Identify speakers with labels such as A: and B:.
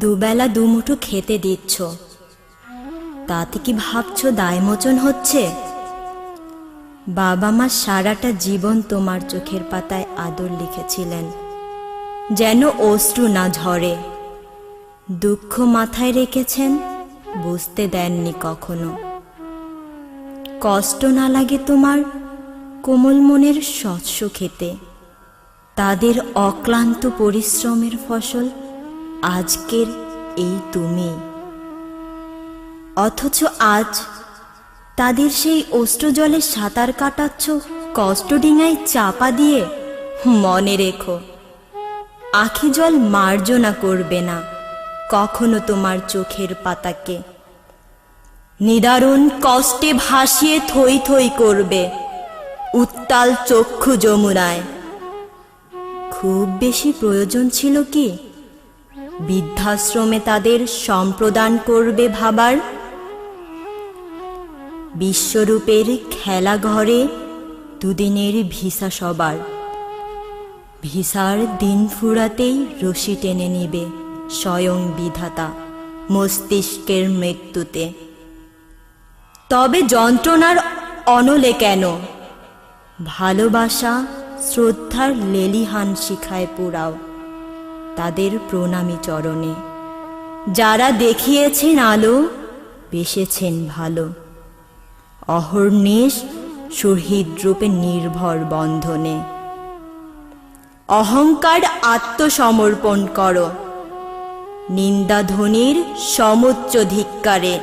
A: দুবেলা দুমুঠো খেতে দিচ্ছ, তাতে কি ভাবছো দায়মোচন হচ্ছে? বাবা মা সারাটা জীবন তোমার চোখের পাতায় আদর লিখেছিলেন, যেন অশ্রু না ঝরে। দুঃখ মাথায় রেখেছেন, বুঝতে দেননি কখনো। কষ্ট না লাগে তোমার কোমল মনের শস্য খেতে, তাদের অক্লান্ত পরিশ্রমের ফসল আজকের এই তুমি। অথচ আজ তাদের সেই অশ্রু জলে সাঁতার কাটাচ্ছ কষ্ট ডিঙায় চাপা দিয়ে। মনে রেখো, আখি জল মার্জনা করবে না কখনো তোমার চোখের পাতাকে। নিদারুণ কষ্টে ভাসিয়ে থই থই করবে উত্তাল চক্ষু যমুনায়। খুব বেশি প্রয়োজন ছিল কি বৃদ্ধাশ্রমে তাদের সম্প্রদান করবে ভাবার? বিশ্বরূপের খেলা ঘরে দুদিনের ভিসা সবার, ভিসার দিন ফুরাতেই রশি টেনে নিবে স্বয়ং বিধাতা মস্তিষ্কের মৃত্যুতে। তবে যন্ত্রণার অনলে কেন, ভালোবাসা শ্রদ্ধার লেলিহান শিখায় পুরাও তাদের প্রণামী চরণে। যারা দেখিয়েছেন আলো, বেসেছেন ভালো, অহর্নিশ সুহৃদরূপে নির্ভর বন্ধনে। অহংকার আত্মসমর্পণ করো নিন্দাধ্বনির সমুচ্চ ধিক্কারে।